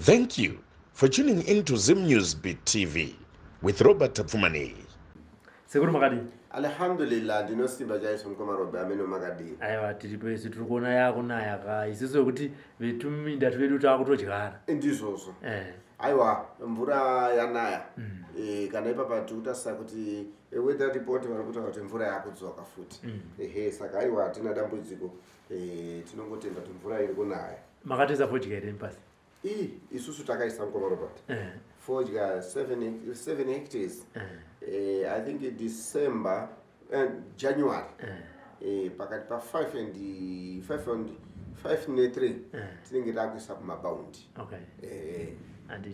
Thank you for tuning in to Zim News Beat TV with Robert Tapfumani. Sekuru makadi. Alhamdulillah ndinosimba chaizvo mukomarobe ameno makadini. Aiwa tiri pese tiri kuona yakunaya ka isiso kuti vetuminda twedu takutodyara. Ndizvozvo. Aiwa mvura yanaya. Kana ipapa tikutarisa kuti weather report varikutaura kuti mvura yakudzoka futi. Saka aiwa tina dambudziko. Tinongotenda kuti mvura iri kunaya. Makatiza fodya here pasi. Isusu takaisa mukomarobe. Fodya 7 hectares. I think in December and January. Pakati pa 5 and 3 tinenge takuisa kumabaundi.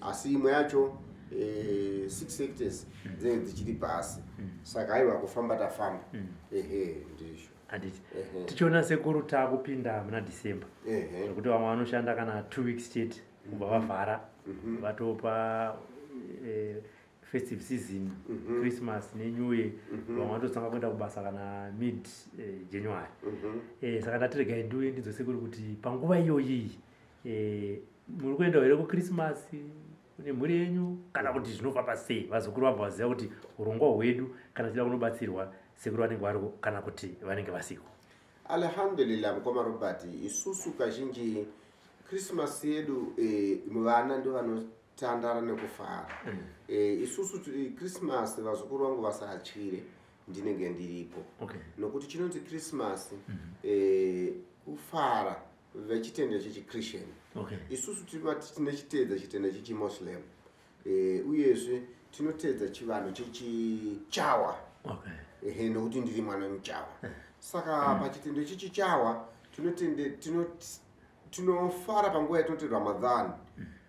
Asi imwe yacho 6 hectares dzinenge dzichiri pasi. Saka aiwa kufamba tafamba. Ndizvo. Anditi. Tichiona sekuru takupinda muna December. Nokuti vamwe vanoshanda kana 2 weeks chete kubva vavhara vatopa festive season, Christmas neNew Year, vamwe vatotanga kuenda kubasa kana mid January. Saka ndatirega ndiwe ndidzosekuru kuti panguva iyoyi muri kuenda here kuChristmas kune mhuri yenyu kana kuti zvinobva pasei vazukuru vabva vaziva kuti urongwa hwedu kana tichida kunobatsirwa sekuru vanenge variko kana kuti vanenge vasiko. Alhamdulillah mukoma Robert, isusu kazhinji Christmas yedu vana ndo vanotandara nekufara. Isusu Christmas vazukuru vangu vasaachire ndinenge ndiripo. Nokuti chinonzi Christmas kufara vechitendero chechiChristian. Isusu tinechitedza chitendero chechiMuslim. Uyezve tinotedza chivanhu chechichawa. Nokuti ndiri mwana wemuchawa. Saka pachitendero chechichawa tinofara panguva yatinoti Ramadan.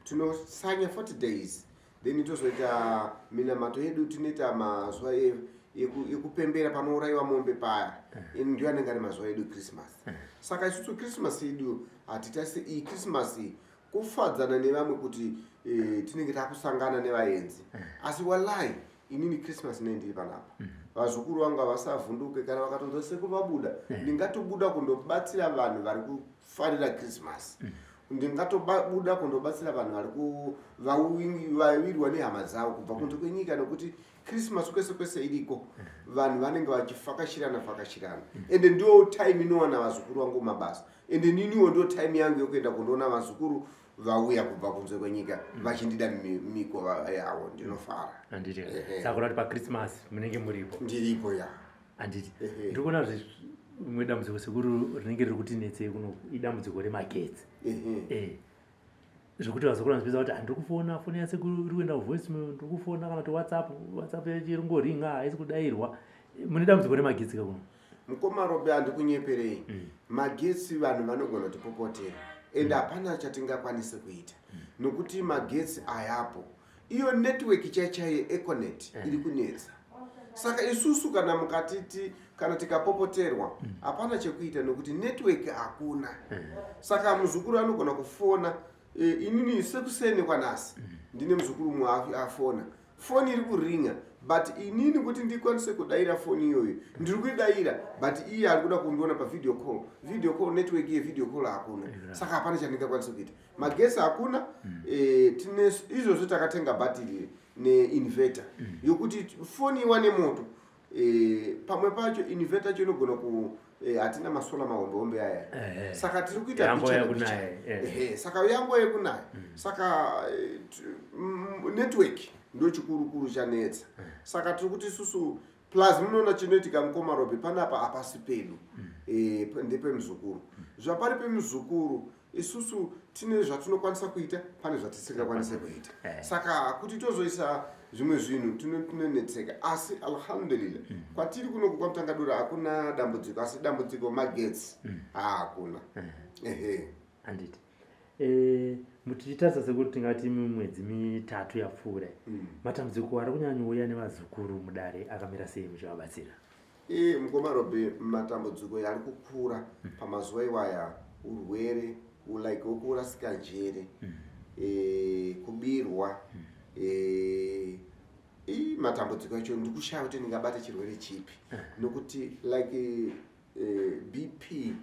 Tinosanya 40 days. Then tozoita minamato yedu tinoita mazuva ekupembera panourayiwa mombe paya. Ndio anenge ari mazuva edu Christmas. Saka isusu Christmas yedu hatitaisi Christmas kufadzana nevamwe kuti tinenge takusangana nevaenzi. Asi wallahi inini Christmas nendiri panapa. Vazukuru vangu vasavhunduke kana vakatonzwa sekuru vabuda. Ndingatobuda kundobatsira vanhu vari kufarira Christmas. Ndingatobuda kundobatsira vanhu vari vawirwa nehama dzavo kubva kunze kwenyika nokuti Christmas kwese kwese iriko vanhu vanenge vachifakashirana. Ende ndio time inowana vazukuru vangu mabasa. Ende niniwo ndio time yangu yokuenda kundoona vazukuru vauya kubva kunze kwenyika vachindida mikova yavo ndinofara. Anditi. Saka kuti pa Christmas munenge muripo. Ndiripo ya. Anditi. Ndikuona rimwe dambudziko sekuru rinenge riri kutinetsei kuno idambudziko remagetsi. Zvokuti vazukuru vanozivisa kuti handiri kufona foni yasekuru iri kuenda kuvoicemail, ndiri kufona kana kuti WhatsApp yachiringoringa haisi kudayirwa. Mune dambudziko remagetsi kuno. Mukomarobe handikunyeperei. Magetsi vanhu vanogona kutipopotera. Ende hapana chatingakwanise kuita. Nokuti magetsi ayapo. Iyo network chaiye Econet iri kunetsa. Saka isusu kana mukatiti kana tikapopoterwa hapana chekuita nokuti network hakuna. Saka muzukuru anogona kufona inini sekuseni kwanasi ndine muzukuru mwe afona. Foni iri kuringa but inini kuti ndikwanise kudayira foni iyoyo ndiri kuidayira but iye ari kuda kundiona pa video call network ye video call hakuna. Saka hapana chandingakwanise kuita. Magesi hakuna. Tine izvozvo takatenga battery neinverter yokuti foni iwane moto. Pamwe pacho inverter chinogona hatina masola mahombe aya. Saka tiri kuita saka yango yekunaya. Saka network ndo chikuru chanetsa. Saka tiri kuti isusu plus munoona chinoitika mukomarobe panapa hapasi pedu. Ndepe muzukuru. Zvapari pemuzukuru isusu tine zvatinokwanisa kuita pane zvatisingakwanise kuita. Saka kuti tozoisa zvimwe zvinhu tinonetseka. Asi alhamdulillah kwatiri kuno kwaMutangadura hakuna dambudziko. Asi dambudziko magetsi hakuna. Anditi. Mutichitarisa sekuti tingati mimwedzi mitatu yapfuura. Matambudziko ari kunyanyouya nevazukuru mudare akamira sei muchivabatsira? Mukomarobe matambudziko ari kukura pamazuva iwaya urwere like wokurasika njere kubirwa matambudziko acho ndikushaya kuti ndingabata chirwere chipi nokuti like BP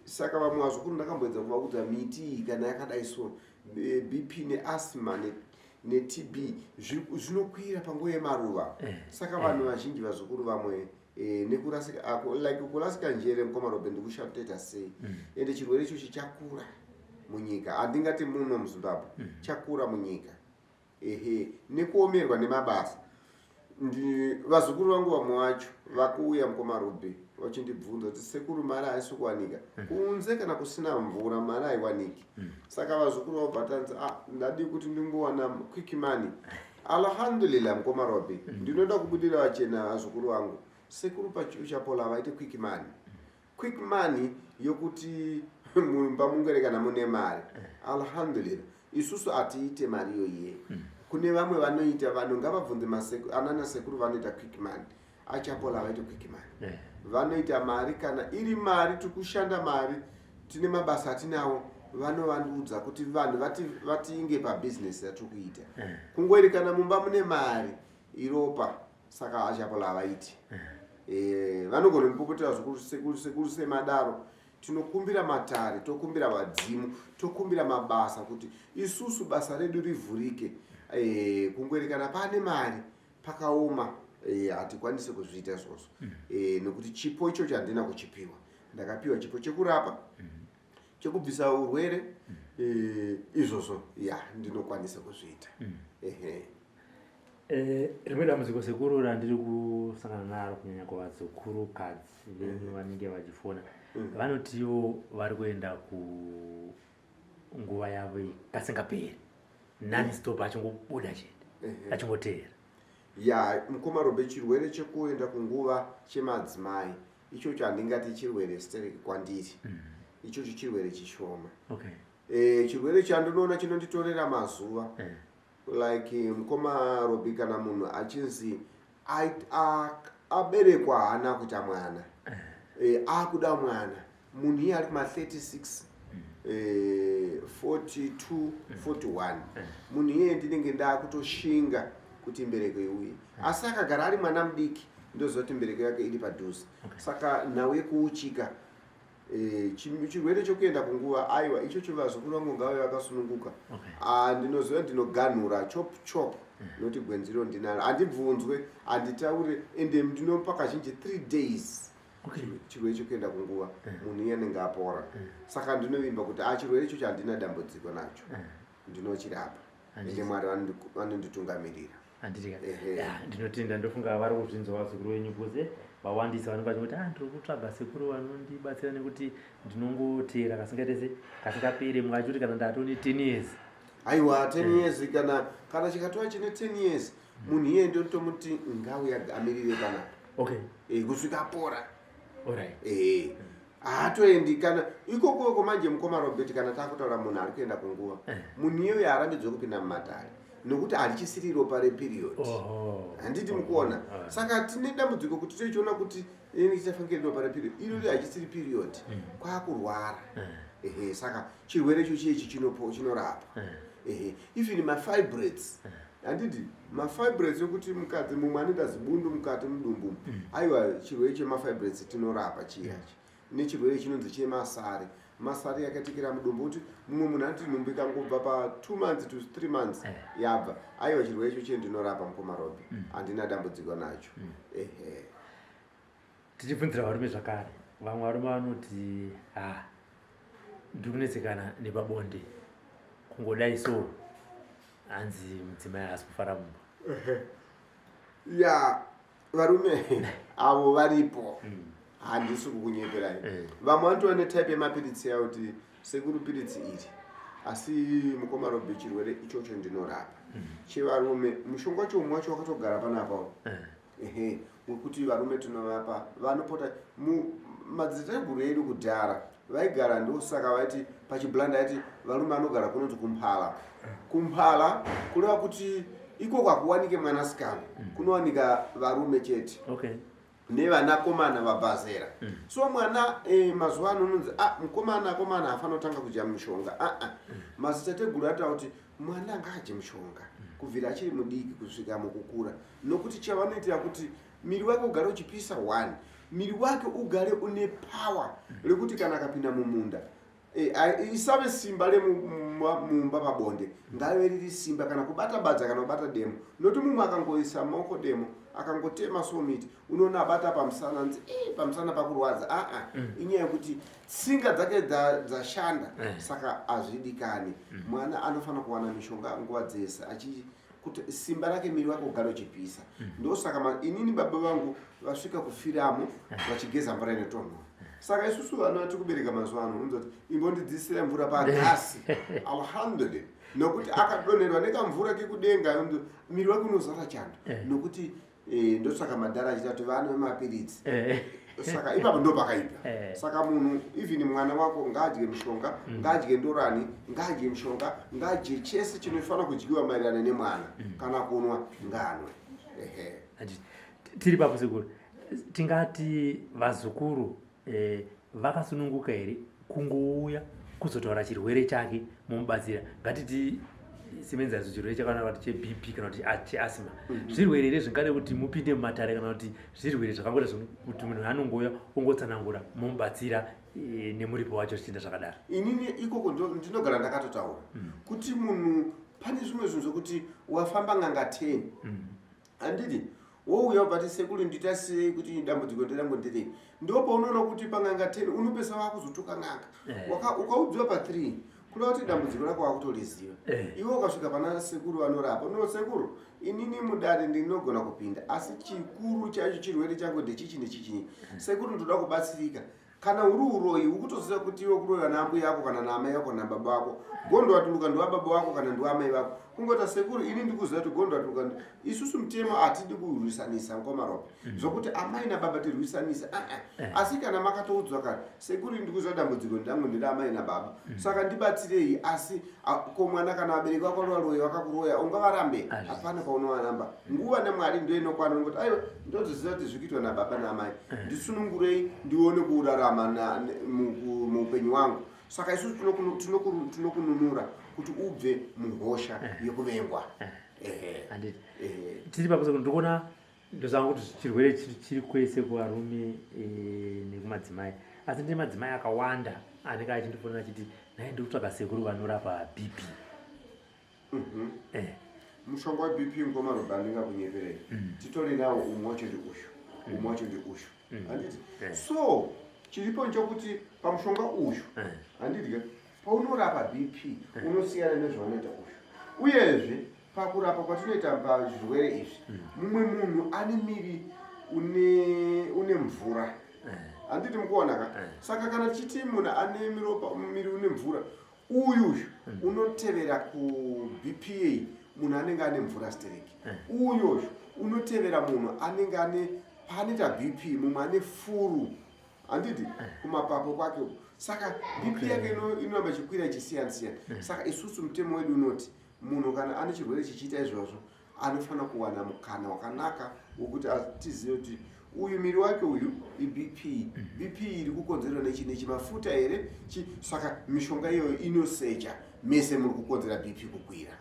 Saka vamwe vazukuru ndakamboedza kuvaudza miti kana yakadai so BP neasthma neTB zvinokwira panguva yemaruva. Saka vanhu vazhinji vazukuru vamwe nekurasika like kurasika njere mukomarobe ndikushateta sei. Ende chirwere icho chichakura munyika. Handingati muno muZimbabwe. Chakura munyika. Nekuomerwa nemabasa. Vazukuru vangu vamwe vacho vakuuya mukomarobe vachindibvunza kuti sekuru mari haisi kuwanika. Kunze kana kusina mvura mari haiwaniki. Saka vazukuru vabvatanza ndadi kuti ndingowana quick money. Alhamdulillah mukomarobe ndinoda kubudira vachena vazukuru vangu. Sekuru pachiuchapola vaite quick money. Quick money yokuti mumba mungerekana mune mari. Alhamdulillah isusu atiite mari yoye. Kune vamwe vanoita vanhu ngavabvunze anana sekuru vanoita quick money. Achapola vaite quick money. Vanoita mari kana iri mari tikushanda mari tine mabasa atinawo vanovanduudza kuti vanhu vatinge pabusiness yatikuita. Kungoerekana mumba mune mari iropa saka achapola vaiti. Vanogona kupopotera sekuru semadaro. Tinokumbira matare, tokumbira vadzimu, tokumbira mabasa kuti isusu basa redu rivhurike. Kungoerekana pane mari pakaoma hatikwanise kuzviita izvozvo. Nekuti chipo icho chandina kuchipiwa. Ndakapiwa chipo chekurapa, chekubvisa urwere, izvozvo ndinokwanisa kuzviita. Rimwe dambudziko sekuru randiri kusangana naro kunyanya kuvadzukuru-kadzi venyu vanenge vachifona. Vanotiwo vari kuenda kunguva yavo kasingaperi. Non-stop achingobuda chete. Achingoteera. Mukomarobe chirwere chekuenda kunguva chemadzimai. Ichocho handingati chirwere stereki kwandiri. Ichocho chirwere chishoma. Chirwere chandinoona chinonditorera mazuva. Like mukomarobe kana munhu achinzi aberekwa haana kuita mwana. Akuda mwana. Munhu iye ari kuma36. 42, 41. Munhu iye ndinenge ndakutoshinga kuti mbereko iuye. Asi akagara ari mwana mudiki ndozoti mbereko yake iri padhuze. Saka nhau yekuuchika. Chirwere chokuenda kunguva aiwa ichocho vazukuru vangu ngave vakasununguka. Ndinoziva ndinoganhura chop noti gwenziro ndinaro. Handibvunzwe, handitaure ende ndinopa kazhinji 3 days. Chirwere chokuenda kunguva munhu iye anenge apora. Saka ndinovimba kuti chirwere ichocho handina dambudziko nacho. Ndinochirapa. Ende Mwari vanonditungamirira. Ndinotenda ndofunga vari kuzvinzwa vazukuru venyu kuze vawandisa vanenge vachiti ndiri kutsvaga sekuru vanondibatsira nekuti ndinongoteera kasingapere mwachoti kana ndatone 10 years. Aiwa 10 years kana chikatova chine 10 years munhu iye ndotomuti ngauya amirire panapa. Kusvika apora. Haatoendi kana ikoko manje mukomarobeti kana takutaura munhu ari kuenda kunguva. Munhu iyoyo haarambidzwe kupinda mumatare. Nokuti halichisiri ropa reperiod. Handiti mukuona. Saka tine dambudziko kuti tochiona kuti chichafanira ropa reperiod. Iro hachisiri period. Kwakurwara. Saka chirwere ichi chinorapa. Even mafibroids. Handiti mafibroids yokuti mukadzi mumwe anoita zibundu mukati mudumbu. Aiwa chirwere chemafibroids tinorapa chiyachi. Nechirwere chinonzi chemasare. Masari yakatikira mudumbu kuti mumwe munhu anoti nhumbu ikangobva pa 2 months to 3 months yabva. Aiwa chirwere icho ndinorapa mukomarobe. Handina dambudziko nacho. Tichibvunzira varume zvakare. Vamwe varume vanoti ndiri kunetsekana nepabonde. Kungodai so hanzi mudzimai haasi kufara mumba. Varume avo varipo. Handisi kukunyeperai. Vamwe vanotova netype yemapiritsi yawo kuti sekuru piritsi iri. Asi mukomarobe chirwere ichocho ndinorapa. Chevarume mushonga wacho umwe wacho wakatogara panapa. Wekuti varume tinovapa vanopota madzitateguru edu kudhara vaigara ndosaka vaiti pachibhlanda yaiti varume anogara kunonzi kumphala. Kumphala kureva kuti iko kwakuwanike mwanasikana kunowanika varume chete. Nevanakomana vabva zera. So mwana mazuva ano unonzi mukomana hafana kutanga kudya mushonga. Madzitateguru ataura kuti mwana ngaadye mushonga kubvira achiri mudiki kusvika mukukura. Nokuti chavanoitira kuti miri wake ugare uchipisa 1, miri wake ugare une power rekuti kana akapinda mumunda isave simba mumba pabonde ngave riri simba kana kubata badza kana kubata demo noti mumwe akangoisa maoko demo akangotema somiti unoona abata pamusana nzi pamusana pakurwadza inyaya yekuti tsinga dzake dzashanda saka azvidikani mwana anofanira kuwana mishonga nguva dzese kuti simba rake miri wake ugare uchipisa ndosaka inini baba vangu vasvika kufiramo vachigeza mvura inotonhora saka isusu vana tikubereka mazuva ano unzoti imbondidzisira mvura pagasi alhamdulillah nokuti akadonherwa nekamvura kekudenga miri wake unozara chando nokuti ndosaka madhara achita kuti vana vemapiritsi saka ipapo ndo pakaipa saka munhu even mwana wako ngaadye mishonga ngaadye ndorani ngaadye mishonga ngaadye chese chinofanira kudyiwa maererano nemwana kana kunwa nganwe tiri papo sekuru tingati vazukuru vakasununguka here kungouya kuzotaura chirwere chake mumubatsira ngatiti semenzazo chirwere chakana kuti chebp kana kuti cheasima zvirwere here zvingade kuti mupinde mumatare kana kuti zvirwere zvakangoita kuti munhu anongouya ongotsanangura mumubatsira nemuripo wacho zvichienda zvakadaro inini ikoko ndinogara ndakatotaura kuti munhu pane zvimwe zvinhu zvokuti wafamba ng'anga 10 handiti wouya ubati sekulu nditasei kuti dambudziko nderangu nderei ndopo unoona kuti pang'anga 10 unopesa wakuzotuka ng'anga ukaudziwa pa3 kuda kuti dambudziko rako wakutoliziva iwe ukasvika pana sekuru vanorapa no sekuru inini mudare ndinogona kupinda asi chikuru chacho chirwere changu ndechichi nechichi sekuru ndoda kubatsirika kana uri uroyi ukutoziva kuti iwe kuroyiwa naambuya yako kana naamai yako nababa wako gondo watuluka ndiwababa wako kana ndiwaamai vako kungota sekuru ini ndikuziva kuti gondo watuluka isusu mutemo hatidi kurwisanisa nkomaropa zvokuti amai nababa tirwisanisa asi kana makatoudzwa kare sekuru ndikuziva dambudziko ndangu ndiri amai nababa saka ndibatsirei asi ko mwana kana vabereki vako varoyi vakakuroya ungavarambe hapana paunovaramba nguva nemwari ndoinokwana ngoti aiwa ndoziziva kuti zvikuitwa nababa naamai ndisunungurei ndione kurarama muupenyu wangu saka isusu tinokununura kuti ubve muhosha yekuvengwa tiri papo ndikuona ndozanga kuti chirwere chiri kwese kuvarume nekumadzimai asi ndine madzimai akawanda anenge achindifonera achiti nai ndiri kutsvaga sekuru vanorapa bp mushonga webp ngomaroba ndingakunyeperei titori nawo umwe wacho ndi ushu umwe wacho ndi ushu handiti so chiripo nchokuti pamushonga uyu handidya paunorapa bp unosiyana nezvaunoita ushu uyezve pakurapa kwatinoita pazvirwere izvi mumwe munhu ane miri une mvura handiti mukuonaka saka kana tichiti munhu ane miri une mvura uyu unotevera kubpa munhu anenge ane mvura stereki uyu unotevera munhu anenge ane paanoita bp mumwe ane furu handiti kumapapo kwake saka bp yake inoramba ichikwira ichisiyana siyana saka isusu mutemo wedu unoti munhu kana ane chirwere chichiita izvozvo anofanira kuwana mukana wakanaka wokuti tizive kuti uyu miri wake uyu ibp bp iri kukonzerwa nechimafuta here saka mishonga iyoyo inosecha mese muri kukonzera bp kukwira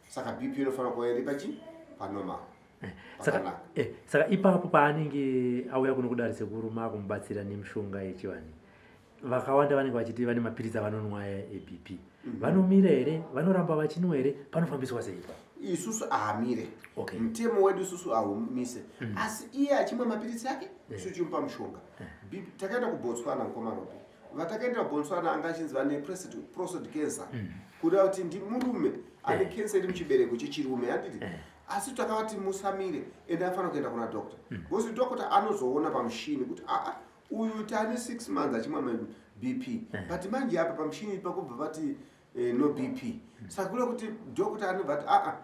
saka bp inofanira kuva iri panormal saka ipapo paanenge auya kuno kudari sekuru makumubatsira nemishonga yechivanhu vakawanda vanenge vachiti vane mapiritsi avanonwa ebp vanomira here vanoramba vachinwa here panofambiswa sei isusu ahamire mutemo wedu isusu haumise asi iye achimwa mapiritsi ake isu chimupa mushonga takaenda kubotswana nkomaropi vatakaenda kubotswana anga achinzi vane prostate cancer kuda kuti ndi murume ane kensa iri muchibereko chechirume handiti asi takavati musamire ende afanira kuenda kuna dokta because dokta anozoona pamushini kuti uyu tane 6 months achimwa bp but manje apa pamushini pakubva pati no bp saka kuda kuti dokta anobva ati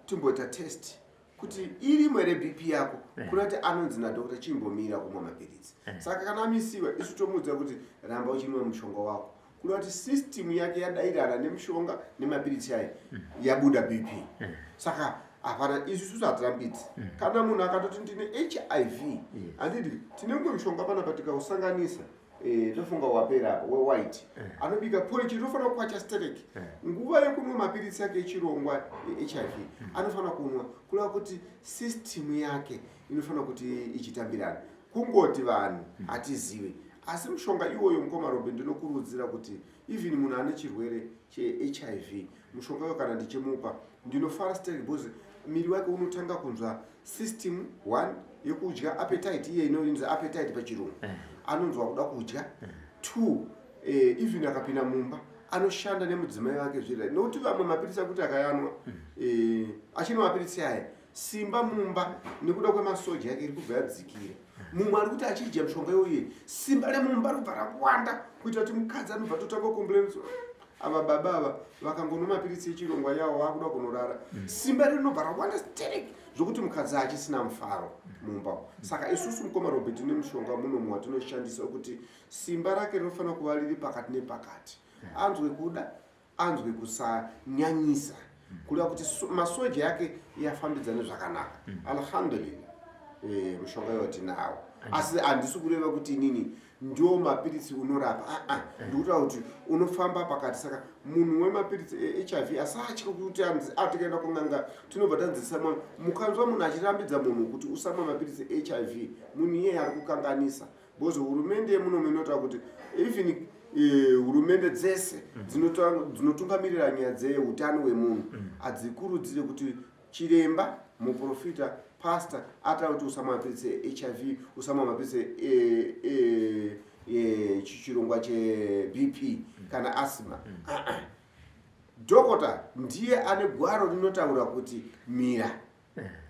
timboita test kuti irimo here bp yako kuda kuti anonzi nadokta chimbomira kumwa mapiritsi saka kana amisiwa isu tomuudza kuti ramba uchimwa mushonga wako kuda kuti system yake yadairana nemushonga nemapiritsi ayo yabuda bp saka hapana isusu hatirambidzi kana munhu akatoti ndine hiv handiti tinenge mushonga pana patikausanganisa tofunga wapera apa wewhite anobika porridge inofanira kwacha stereki nguva yekunwa mapiritsi yake echirongwa hiv anofanira kunwa kuda kuti system yake inofanira kuti ichitambirana kungoti vanhu hatizive asi mushonga iwoyo mukomarombe ndinokurudzira kuti even munhu ane chirwere cheHIV mushonga yo kana ndichimupa ndinofara stake because miri wake unotanga kunzwa system 1 yekudya appetite iye inonzi appetite pachirungu anonzwa kuda kudya 2 even akapinda mumba anoshanda nemudzimai wake zvira nokuti vamwe mapirisi akuti akayanwa achino mapirisi aya simba mumba nekuda kwemasoja yake iri kubva yadzikira mumwe ari kuti achidya mushonga iyoye simba remumba ribva rakuwanda kuita kuti mukadzi anobva totanga kombulenso ava baba ava vakangono mapirisi echirongwa yawo vakuda kunorara simba rinobva rawanda stereki zvokuti mukadzi achisina mufaro mumba. Saka isusu mukomarombe tine mushonga munomu watinoshandisa kuti simba rake rinofanira kuva riri pakati nepakati, anzwe kuda anzwe kusanyanyisa kuda kuti masoja yake yafambidzane zvakanaka. Alhamdulillah mushonga yotinawo, asi handisi kureva kuti inini ndio mapirisi unorapa, ndikuti kuti unofamba pakati. Saka munhu wemapirisi HIV asatya kuti atikaenda kun'anga tinobva tanzisa mukanzwa munhu achirambidza munhu kuti usamwa mapirisi HIV, munhu iye ari kukanganisa. Because hurumende yemuno inotaura kuti even hurumende dzese dzinotungamirira nyaya dzeutano hwemunhu hadzikurudzire kuti chiremba muprofita pastor ataura kuti usamwa mapirisi HIV, usamwa mapirisi chirongwa cheBP kana asthma. Dhokota ndiye ane gwaro rinotaura kuti mira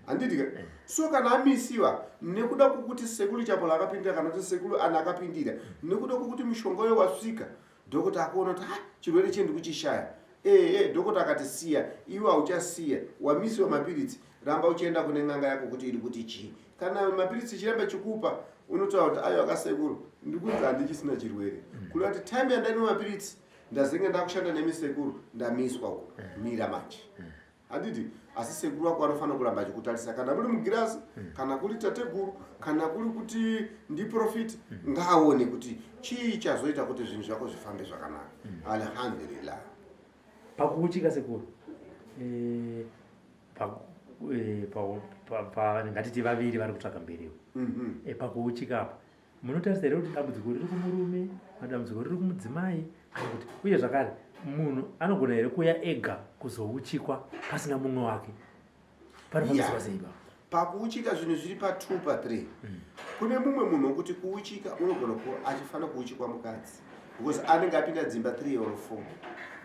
handiti. So kana amisiwa nekuda kukuti sekulu chapo lakapindira kana kuti sekulu ana akapindira nekuda kukuti mushonga yo wasvika, dhokota akaona kuti chirwere chendi kuchishaya, dhokota akati siya, iwe hauchasiya, wamisiwa mapirisi, ramba uchienda kune n'anga yako kuti iri kuti chii. Kana mapirisi chiramba chikupa unotaura kuti ayo akasekuru ndikunzi handichisina chirwere, kuri kuti time yandainwa mapirisi ndazenga ndakushanda nemisekuru ndamiswa uko, mira manje handiti. Asi sekuru wako anofanira kuramba achikutarisa, kana muri mugirasi kana kuri tateguru kana kuri kuti ndiprofit, ngaaone kuti chii chazoita kuti zvinhu zvako zvifambe zvakanaka. Alhamdulillah. Pakuuchika sekuru ngatiti vaviri vari kutsvaka mberiwo, pakuuchika apa munotarisa here kuti dambudziko riri kumurume, dambudziko riri kumudzimai, kuti uye zvakare munhu anogona here kuya ega kuzouchikwa pasina mumwe wake? Panofambiswa sei baba? Pakuuchika zvinhu zviri pa2 pa3. Kune mumwe munhu wokuti kuuchika unogona kuva achifanira kuuchikwa mukadzi because anenge apinda dzimba 3 or 4.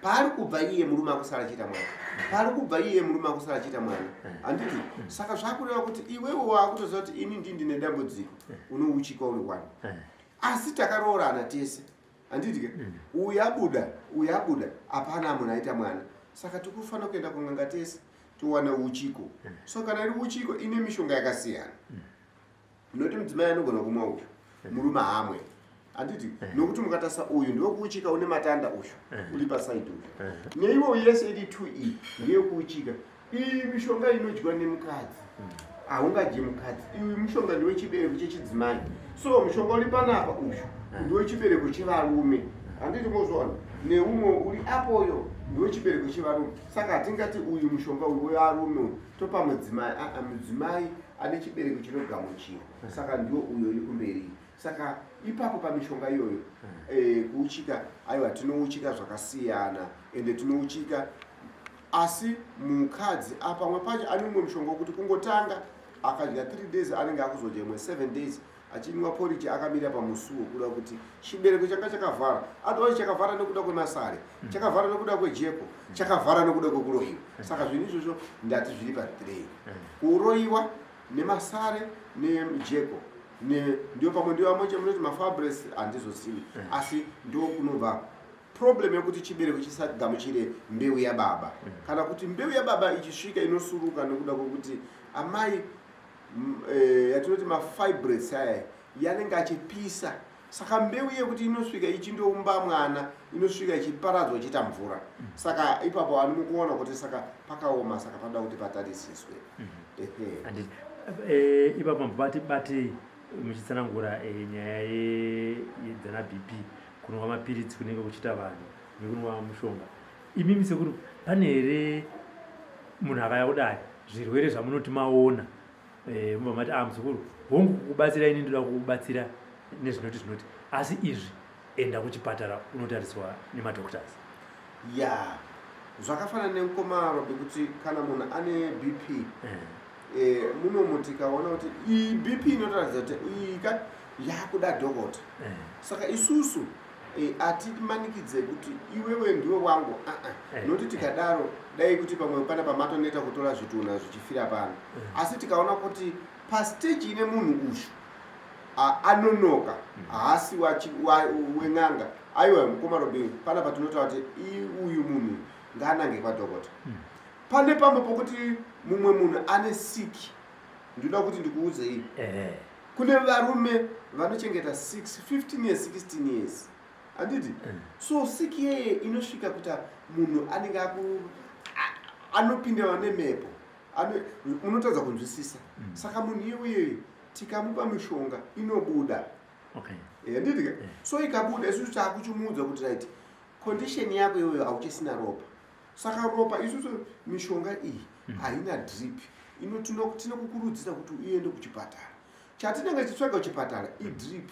Paari kubva iye murume akusara achita mwana, paari kubva iye murume akusara achita mwana, handiti. Saka zvakureva kuti iwewo waakutoziva kuti ini ndine dambudziko, unouchika uri wani. Asi takaroorana tese, handiti. Uyabuda hapana munhu aita mwana, saka tikufanira kuenda kun'anga tese towana uchiko. So kana iri uchiko ine mishonga yakasiyana, noti mudzimai anogona kumwa uyu, murume haamwe, handiti. Nokuti mukatasa uyu ndiwo kuuchika une matanda uyu uri pasaidi uyu, neiwo yese iri 2E ndiyo kuuchika. Iyi mishonga inodyiwa nemukadzi, haungadyi mukadzi. Iyi mishonga ndiwe chibereko chechidzimai. So mushonga uri panapa uyu ndiwe chibereko chevarume, handiti mozvaona. Neumwe uri apoyo ndiwe chibereko chevarume. Saka hatingati uyu mushonga uyu wevarume topa mudzimai. Mudzimai ane chibereko chinogamuchira, saka ndiwo uyo uri kumberi. Saka ipapo pamishonga iyoyo kuuchika, aiwa tinouchika zvakasiyana ende tinouchika. Asi mukadzi pamwe pacho ane umwe mushonga wokuti kungotanga akadya 3 days anenge akuzodya imwe 7 days achinwa porridge akamira pamusuwo kuda kuti chibereko changa chakavhara. Otherwise chakavhara nekuda kwemasare, chakavhara nekuda kwejeko, chakavhara nekuda kwekuroyiwa. Saka zvinhu izvozvo ndati zviri pa3: kuroyiwa nemasare nejeko. Ndio pamwe ndio amwe munoti mafabres handizozivi, asi ndio kunobva problem yekuti chibereko chisagamuchire mbeu yababa. Kana kuti mbeu yababa ichisvika inosuruka nekuda kwokuti amai yatinoti mafibres aya yanenge achipisa. Saka mbeu yekuti inosvika ichindoumba mwana inosvika ichiparadzwa ichiita mvura. Saka ipapo ani mukuona kuti saka pakaoma, saka pada kuti patarisiswe. Ipapo batei muchitsanangura nyaya yedzana BP, kunwa mapirisi kunenge kuchita vanhu nekunwa mushonga. Imimi sekuru pane here munhu akauya kudai zvirwere zvamunoti maona mubva mati muzukuru hongu kukubatsira ini ndoda kukubatsira nezvinoti asi izvi enda kuchipatara unotariswa nemadoctors. ya zvakafanana nemukomaro bekuti kana munhu ane BP munomuti kaona kuti iyi BP inotaridza kuti iyi yakuda dhokota. Saka isusu atimanikidze kuti iwewe ndiwe wangu noti tikadaro dai kuti pamwe pana pamatoneta kutora zvitunha zvichifira pano. Asi tikaona kuti pastage ine munhu ushu anonoka haasi wen'anga aiwa mukomaro bengu pana patinotaura kuti uyu munhu ngaanange kwadhokota. Pane pamwe pokuti mumwe munhu ane siki ndinoda kuti ndikuudze iyi kune varume vanochengeta 15 years 16 years anditi so siki yeye inosvika kuti munhu anenge anopinda nemhepo unotadza kunzwisisa. Saka munhu iyoyo tikamupa mishonga inobuda. Anditi so ikabuda isusu takuchimuudza kuti right condition yako iyoyo hauchisina ropa. Saka ropa isusu mishonga iyi haina drip tinokukurudzira kuti uende kuchipatara. Chatinenge tichitsvaga kuchipatara idrip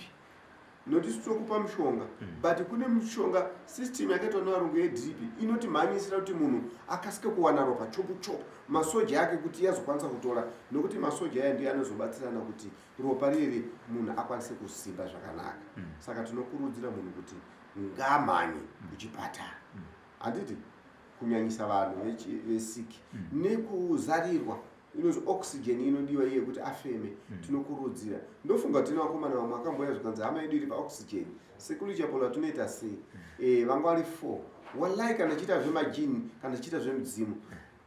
noti tinokupa mushonga but kune mushonga system yakaitwa nevarungu yedrip inotimhanyisira kuti munhu akasike kuwana ropa chopu chopu masoja yake kuti yazokwanisa kutora nokuti masoja aya ndiye anozobatsirana kuti ropa riri munhu akwanise kusimba zvakanaka. Saka tinokurudzira munhu kuti ngaamhanye kuchipatara handiti kunyanyisa vanhu vesiki nekuzarirwa inozi oxygen inodiwa iye kuti afeme. Tinokurudzira ndofunga kuti vakomana vamwe akamboya zvikanzi hama yedu iri paoxygen sekulu chapola tunoita sei vanga vari 4 wallahi kana chiita zvemajini kana chiita zvemudzimu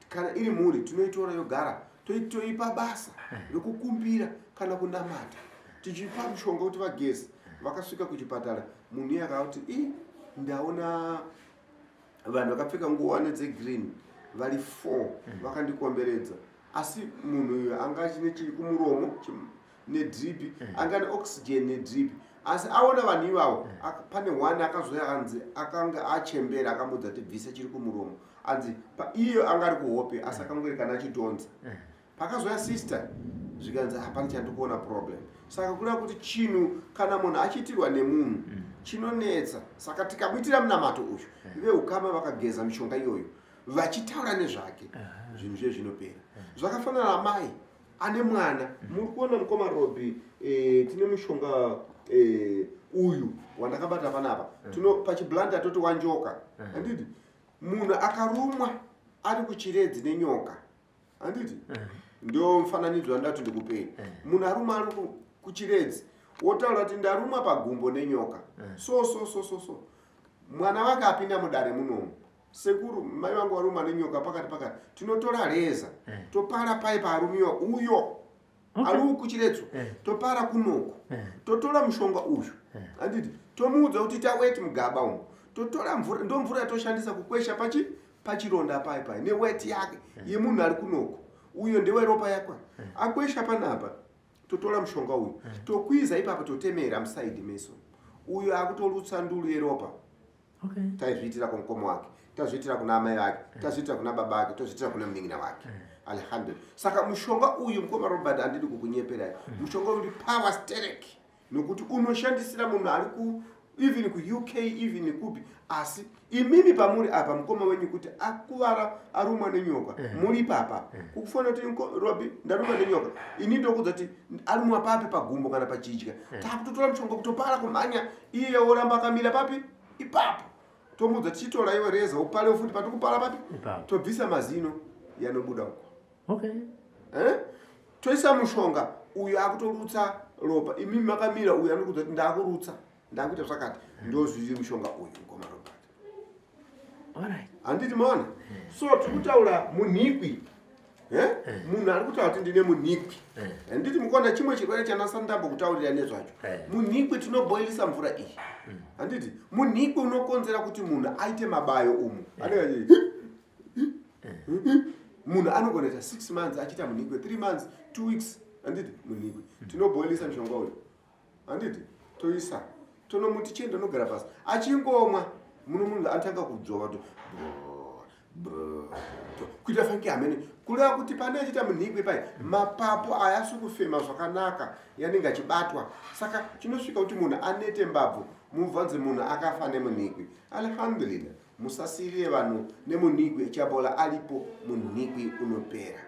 kana iri mhuri tinoitora yogara toipa basa rekukumbira kana kunamata tichipa mushonga kuti vagezi vakasvika kuchipatara munhu iye akati ndaona vanhu vakapfeka nguwani dzegreen vari 4 vakandikomberedza asi munhu uyu anga chine chiri kumuromo nedrip anga neoxygen nedrip asi aona vanhu ivavo pane 1 akazoya anzi akanga achembera akamudza kuti bvisa chiri kumuromo anzi iyo anga ari kuhope asi akangori kana achidonza pakazoya sister zvikanzi hapana chandikuona problem. Saka kuda kuti chinhu kana munhu achiitirwa nemunhu chinonetsa. Saka tikamuitira munamato uyu veukama vakageza mishonga iyoyo vachitaura nezvake zvinhu zvezvinopera. Zvakafanana namai ane mwana muri kuona mukoma Robi tine mushonga uyu wandakabata panapa pachiblanda toti wanjoka handiti munhu akarumwa ari kuchiredzi nenyoka handiti ndio mufananidzo wandati ndikupei. Munhu arumwa ari kuchiredzi wotaura kuti ndarumwa pagumbo nenyoka so mwana wake apinda mudare munomu sekuru mai vangu varumwa nenyoka pakati tinotora reza topara pai parumiwa uyo ari kuchiredzo topara kunoko totora mushonga uyu handiti tomuudza kuti taweti mugaba umu totora mvura ndo mvura yatoshandisa kukwesha pachironda pai neweti yake yemunhu ari kunoko uyo ndewe ropa yakwa akwesha panapa totora mushonga uyu tokwiza ipapo totemera musaidi meso uyo akutorutsa nduru yeropa. Taizviitira kumukoma wake tazviitira kuna amai vake tazviitira kuna baba vake tozviitira kuna munin'ina wake alhamdulillah. Saka mushonga uyu mukoma Robert handidi kukunyeperai mushonga uri power sterek nokuti unoshandisira munhu ari even ku-UK even nekupi asi imimi pamuri apa mukoma wenyu kuti akuvara arumwa nenyoka muri papa kukufanira kuti Robi ndarumwa nenyoka ini ndokudza kuti arumwa papi pagumbo kana pachidya takutotora mushonga kutopara kumhanya iye oramba akamira papi ipapo tomudza tichitora iwe reza upale futi patikupara papi tobvisa mazino yanobuda uko toisa mushonga uyu akutorutsa ropa imimi makamira uyu anokudza kuti ndakurutsa ndakuita zvakati ndozviri mushonga uyu mukoma Robert handiti maona. So tikutaura munhikwi munhu ari kutaura kuti ndine munhikwi handiti mukonda chimwe chirwere chanasa ndambokutaurira nezvacho. Munhikwi tinoboilisa mvura iyi handiti munhikwi unokonzera kuti munhu aite mabayo umu munhu anogona kuita 6 months achiita munhikwi 3 months 2 weeks handiti munhikwi tinoboilisa mushonga uyu handiti toisa tonomuti chendo nogara pasi achingomwa munhu atanga kudzova kuita fanki amene kuleva kuti pane achita munhikwe pai mapapo ayasi kufema zvakanaka yanenge achibatwa saka chinosvika kuti munhu anete mbabvu mubvanze munhu akafa nemunhikwe. Alhamdulillah musasirire vanhu nemunhikwe Chabola alipo munhikwe unopera.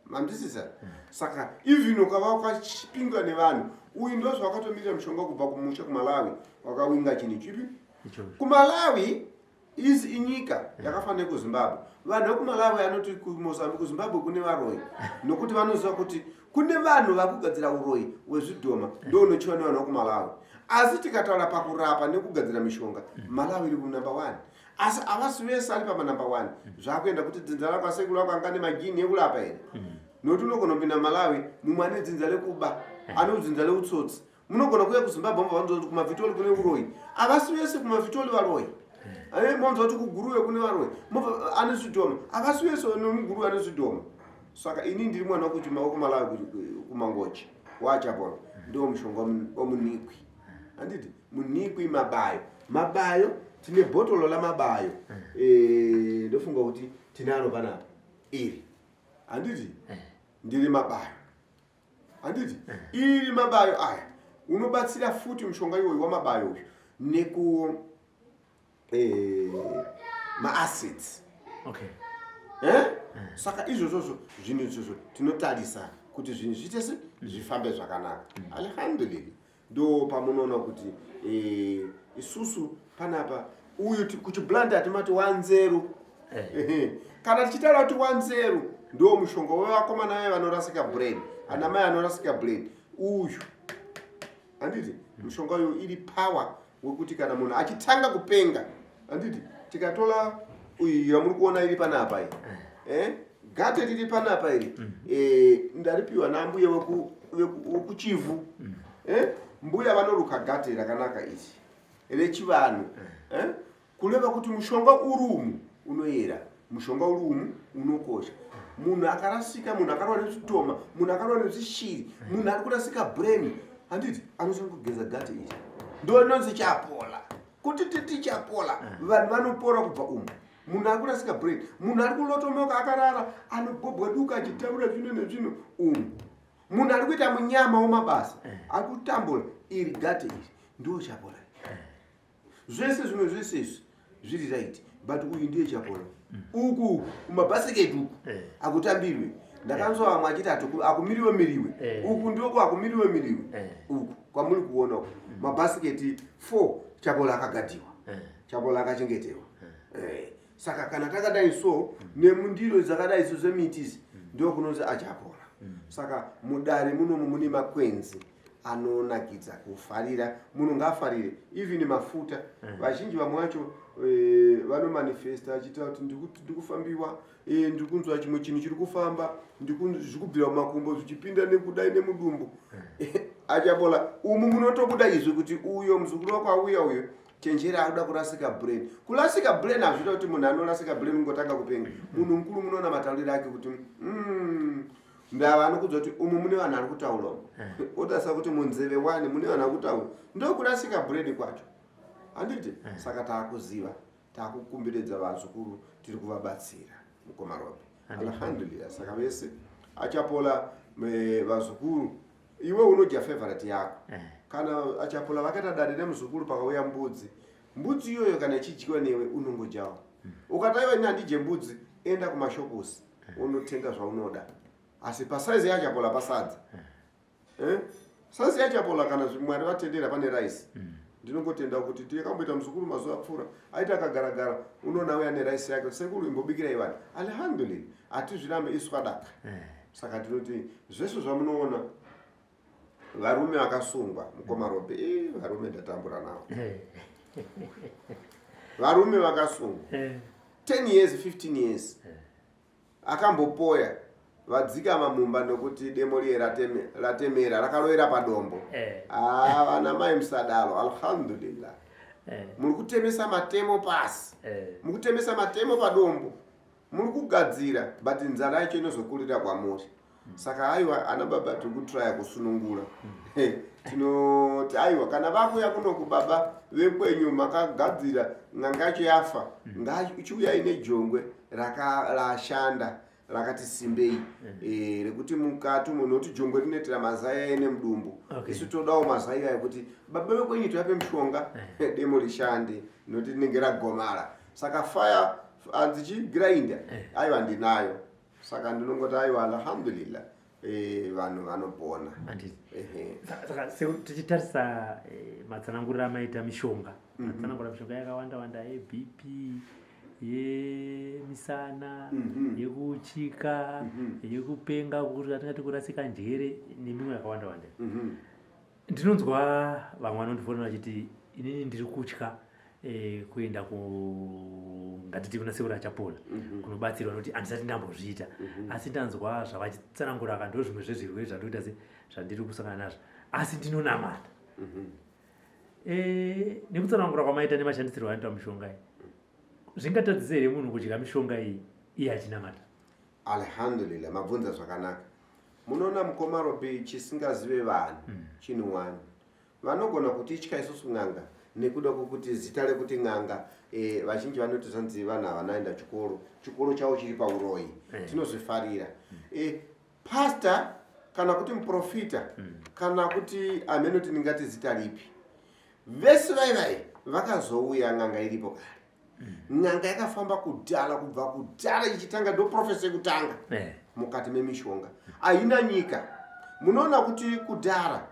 Mandisisa saka even ukava ukachipingwa nevanhu uyu ndo zvakatomirira mushonga kubva kumusha kuMalawi wakawinga chini chipi kuMalawi izi inyika yakafanira kuZimbabwe. Vanhu vekuMalawi anoti kuMozambique kuZimbabwe kune varoyi nokuti vanoziva kuti kune vanhu vakugadzira uroyi wezvidhoma ndo unochiva nevanhu vekuMalawi. Asi tikataura pakurapa nekugadzira mishonga Malawi iri kunumber 1 asi avasi vese ali pamanumber 1 zvakuenda kuti dzinza rako asekulu wako angane magini ekurapa here nokuti unogona kupinda Malawi mumwe ane dzinza rekuba ane dzinza reutsotsi munogona kuuya kuZimbabwe mubva kuti kumavhitoli kune uroyi avasi vese kumavhitoli varoyi mwanza kuti kuguruwe kune varoyi ane zvidhoma avasi vese nemuguruwe ane zvidhoma. Saka ini ndiri mwana wekuchima wekuMalawi kumangochi waChabola ndo mushonga womunikwi anditi munikwi mabayo tine bhotolo lamabayo ndofunga kuti tinalo panapa iri anditi ndiri mabayo anditi iri mabayo aya unobatsira futi mushonga iwoyo wamabayo uyu neku ma-acids. Okay. Saka izvozvo zvinhu izvozvo tinotarisa kuti zvinhu zvitese zvifambe zvakanaka. Alhamdulillah ndo pamunoona kuti isusu panapa uyu kuchiblanda atimati 1-0 kana tichitaura kuti 1-0 ndo mushonga wevakomana vaye vanorasika brain anamai anorasika brain uyu anditi mushonga uyu iri power wekuti kana munhu achitanga kupenga anditi tikatola uyu yamuri kuona iri panapa iyi gate riri panapa iri ndaripiwa nambuye wekuchivu mbuya vanoruka gate rakanaka ichi rechivanhu kureva kuti mushonga urumu unoyera mushonga urumu unokosha. Munhu akarasika munhu akarwa nezvitoma munhu akarwa nezvishiri munhu ari kurasika brain handiti anofanira kugeza gate ichi ndo nonzi Chabola kuti titi Chabola vanhu vanopora kubva umu. Munhu ari kurasika brain munhu ari kulotomoka akarara anobhobwaduka achitaura zvino nezvino umu. Munhu ari kuita munyama womabasa ari kutambula iri gate iri ndo Chabola. Zvese zvimwe zvese izvi zviri right but uyu ndiye Chabola uku kumabhasiketi uku akutambirwe ndakanzwa vamwe achiti akumiriwe uku ndiko akumiriwe uku kwamuri kuona uku mabhasiketi 4 Chabola akagadiwa Chabola akachengetewa. Saka kana takadai so nemundiro dzakadai so zvemiti ndo kunonzi aChabola. Saka mudare munomu mune makwenzi anonakidza kufarira munhu ngafarire even mafuta vazhinji vamwe vacho vanomanifesta achita kuti ndikufambiwa ndikunzwa chimwe chinhu chiri kufamba zvikubvira mumakumbo zvichipinda nekudai nemudumbu aChabola umu munotobuda izvi kuti uyo muzukuru wako auya uyo chenjera akuda kurasika brain. Kurasika brain hazvita kuti munhu anorasika brain ungotanga kupenga munhu mukuru munoona matauriro ake kuti ndava anokudzwa kuti umu mune vanhu ari kutaura otasa kuti munzeve 1 mune vanhu ari kutaura ndo kurasika brain kwacho handiti. Saka taakuziva taakukumbiridza vazukuru tiri kuvabatsira mukomarobe. Alhamdulillah. Saka vese aChabola vazukuru iwe unodya favorite yako kana aChabola vakaita dare nemuzukuru pakauya mbudzi iyoyo kana ichidyiwa newe unongodyawo. Ukataiwa ini handidye mbudzi enda kumashopusi unotenga zvaunoda asi pasaizi yaChabola pasadza saizi yaChabola kana Mwari vatendera pane rice ndinongotenda kuti tikamboita muzukuru mazuva apfuura aita akagaragara unoona uya nerice yake sekuru imbobikira ivanhu. Alhamdulillah hatizvirambe iswadaka. Saka tinoti zvese zvamunoona varume vakasungwa mukomarobe varume ndatambura navo varume vakasungwa 10 years 15 years akambopoya vadzika mamumba nokuti demo riye ratemera rakaroera padombo vana mai musadaro. Alhamdulillah muri kutemesa matemo pasi muri kutemesa matemo padombo muri kugadzira but nzara yacho inozokurira kwamuri. Saka aiwa ana baba tiri kutraya kusunungura tinoti aiwa kana vakuya kuno kubaba vekwenyu makagadzira ng'angacho yafa ngachiuya ine jongwe rashanda rakati simbei rekuti mukati munoti jongwe rinetera mazai ene mudumbu isu todawo mazai ekuti baba vekwenyu tivape mishonga demo rishande noti rinenge ragomara saka fire adzichigrinda aiwa ndinayo saka ndinongoti aiwa alhamdulillah vanhu vanopona. Saka tichitarisa matsananguriro amaita mishonga matsanangurira mishonga yakawanda yeBP yemisana yekuchika yekupenga kuti atingati kurasika njere nemimwe yakawanda ndinonzwa vamwe vanondifonera vachiti inini ndiri kutya kuenda ngatiti kuna Sekuru achapona kunobatsirwa noti andisati ndambozviita asi ndanzwa zvavachitsanangura ndo zvimwe zvezvirwere zvandoita zvandiri kusangana nazvo asi ndinonamata nekutsanangura kwamaita nemashandisirwo anoita mishonga iyi zvingatadzisa here munhu kudya mishonga iyi achinamata? Alhamdulillah, mabvunza zvakanaka. Munoona mukomarobe chisingazive vanhu chinhu wani vanogona kutitya isusu n'anga nekuda kwokuti zita rekuti n'anga vazhinji vanoti zanzi vanhu havanaenda chikoro chavo chiri pauroyi tinozvifarira. Pastor kana kuti muprofita kana kuti amenoti ningati zita ripi vese vaivai vakazouya n'anga iripo kare. N'anga yakafamba kudhara kubva kudhara ichitanga ndo profesi yekutanga mukati memishonga haina nyika. Munoona kuti kudhara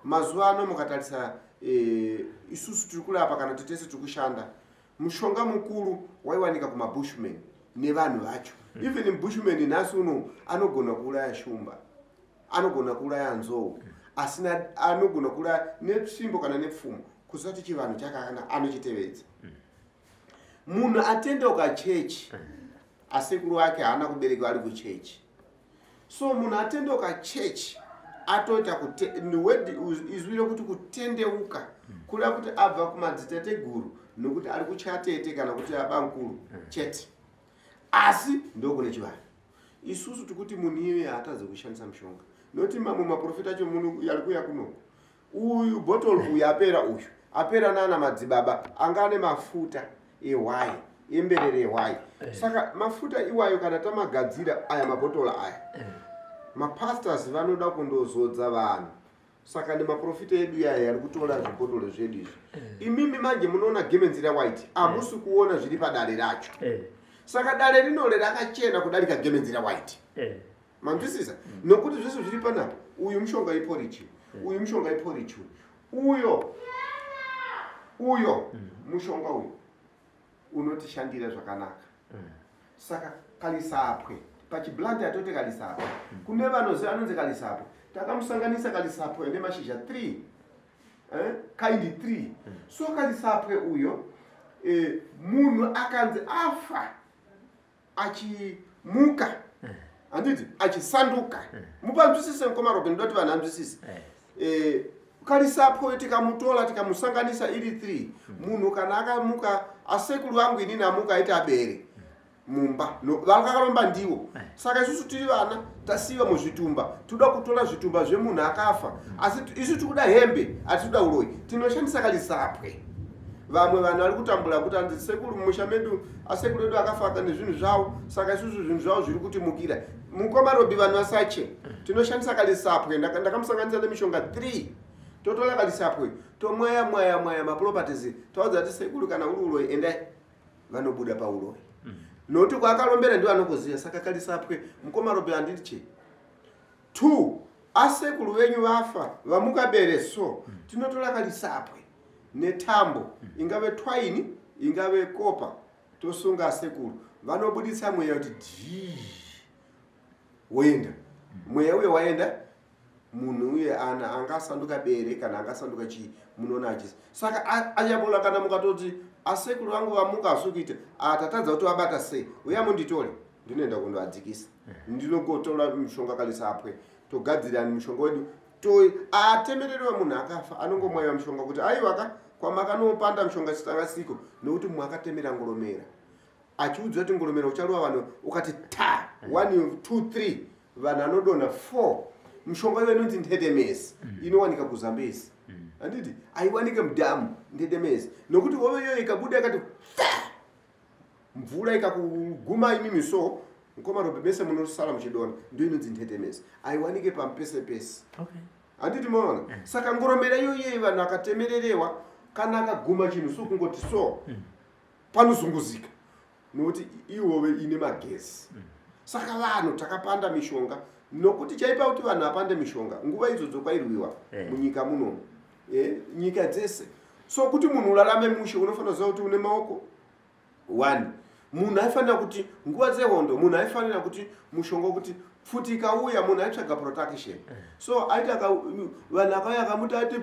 mazuva ano mukatarisa isusu tiri kurapa kana kuti tese tiri kushanda mushonga mukuru waiwanika kumabushmen nevanhu vacho. Even bushman nhasi uno anogona kuuraya shumba, anogona kuuraya nzou, asina anogona kuuraya nepfimbo kana nepfumo kusati chivanhu chakana anochitevedza. Munhu atendeuka chechi asekuru wake haana kuberekwa ari kuchechi. So munhu atendeuka chechi atoita izwire kuti kutendeuka kuda kuti abva kumadzitateguru nokuti ari kuchatete kana kuti abankuru chete asi ndokune chivanhu. Isusu tikuti munhu iye haatadze kushandisa mushonga noti mamwe maprofita acho munhu yari kuya kuno uyu bottle uyu apera nana madzibaba angane mafuta ewai emberere ewai. Saka mafuta iwayo kana tamagadzira aya mabotola aya mapastors vanoda kundozodza vanhu. Saka nemaprofita edu yaya yari kutora zvibhotoro zvedu izvi imimi manje munoona gemenzira white hamusi kuona zviri padare racho. Saka dare rinore rakachena kudarika gemenzira white. Manzwisisa nokuti zvese zviri panapo uyu mushonga iporichi uyu mushonga iporichi uyo mushonga uyu unotishandira zvakanaka. Saka kalisapwe pachiblandi atote kalisapwe kune vanoziva anonzi kalisapwe takamusanganisa kalisapwe nemashizha 3 kaindi 3. So kalisapwe uyo munhu akanzi afa achimuka handiti achisanduka mupanzwisise mukomarobe ndoti vanhu anzwisise. Kalisapwe tikamutola tikamusanganisa iri 3 munhu kana akamuka asekuru wangu inini amuka aiti abere mumba vakakaromba ndiwo. Saka isusu tiri vana tasiva muzvitumba toda kutora zvitumba zvemunhu akafa asi isu tikuda hembe hatitoda uroyi tinoshandisa kalisapwe. Vamwe vanhu vari kutambura kuti hanzi sekuru mumusha medu asekuru edu akafa nezvinhu zvavo saka isusu zvinhu zvavo zviri kutimukira. Mukomarobi vanhu vasache tinoshandisa kalisapwe. Ndakamusanganisa nemishonga 3 totora kalisapwe tomwaya maproperties taudza kuti sekuru kana uri uroyi endai vanobuda pauroyi noti kwaakalombera ndiwo anokuziva. Saka kalisapwe mukomarobe handiti 2 asekuru venyu vafa vamukabere so tinotora kalisapwe netambo ingave twaini ingave kopa tosunga asekuru vanobudisa mweya kuti woenda mweya uye waenda munhu uye angasanduka bere kana angasanduka chii munoona achisi. Saka achabola kana mukatoti asekuru vangu vamuka asikuita tatadza kuti vabata sei uya munditore ndinoenda kundoadzikisa ndinogotora mushonga kalisapwe togadzira mushonga wedu atemereriwa munhu akafa anongomwaiwa mushonga kuti aiwaka kwamakanopanda mushonga chitangasiko nokuti mumwe akatemera ngoromera achiudzwa kuti ngoromera ucharuwa vanhu ukati ta 1 2 3 vanhu anodonha 4 mishonga iyo inonzi ntetemesi inowanika kuzambezi anditi aiwanike mudhamu ntetemesi nokuti hove iyo ikabuda ikati mvura ikakuguma imimi so nkomarobe mese munosala muchidona ndio inonzi ntetemesi aiwanike pamupese-pese anditi maona saka ngoromera iyoyo vanhu akatemererewa kana akaguma chinhu sokungoti so panozunguzika nokuti iwove ine magesi saka vanhu takapanda mishonga nokuti chaipa kuti vanhu apande mishonga nguva idzodzo kwairwiwa munyika munomu nyika dzese so kuti munhu urarame mushe unofanira kuziva kuti une maoko 1 munhu aifanira kuti nguva dzehondo munhu aifanira kuti mushonga kuti futi ikauya munhu aitsvaga protection so aita vanhu akauya akamuti ati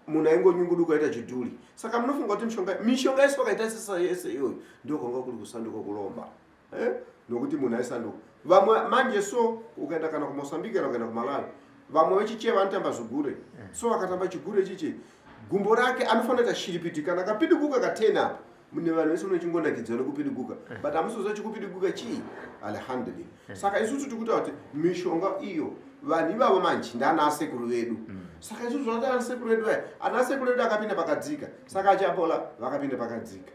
munhu aingonyunguduka aita chidhuri saka munofunga kuti mishonga yese wakaita sesa yese iyoyo ndio kwanga kuri kusanduka kulomba nokuti munhu aisanduka vamwe manje so ukaenda kana kuMozambique kana ukaenda kuMalawi vamwe vechicheva vanotamba zvigure so akatamba chigure chichi gumbo rake anofanira kuita shiripiti kana kapidiguka ka10 apa mune vanhu vese unochingonakidzwa nekupidiguka but amusoziva chikupidiguka chii alhamdulillah saka isusu tikuta kuti mishonga iyo vanhu ivavo manje ndana sekuru vedu saka isusu zvati ana sekuru vedu aya ana sekuru vedu akapinda pakadzika saka achapola vakapinda pakadzika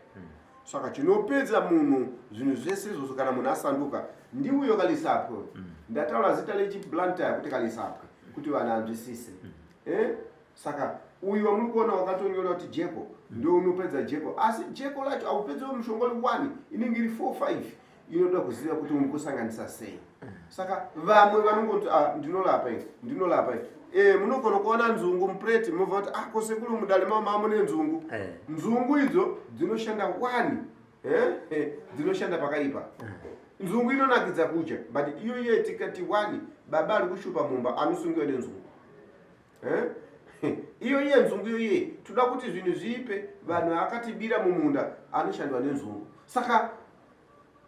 saka chinopedza munhu zvinhu zvese izvozvo kana munhu asanduka ndiuyo kalisapwe ndataura zita lechiblantyre kuti kalisapwe kuti vanhu anzwisise saka uyu wamuri kuona wakatonyora kuti jeko ndio unopedza jeko asi jeko lacho aupedzewo mushonga uri 1 inenge iri 4-5 inoda kuziva kuti uri kusanganisa sei saka vamwe vanongoti ndinolapa munogona kuona nzungu mupureti mubva kuti kosekuru mudale mama mune nzungu nzungu idzo dzinoshanda 1 dzinoshanda pakaipa nzungu inonakidza kudya but iyoye tikati 1 baba ari kushupa mumba anosungiwa nenzungu iyoye nzungu iyoye toda kuti zvinhu zvipe vanhu akatibira mumunda anoshandwa nenzungu saka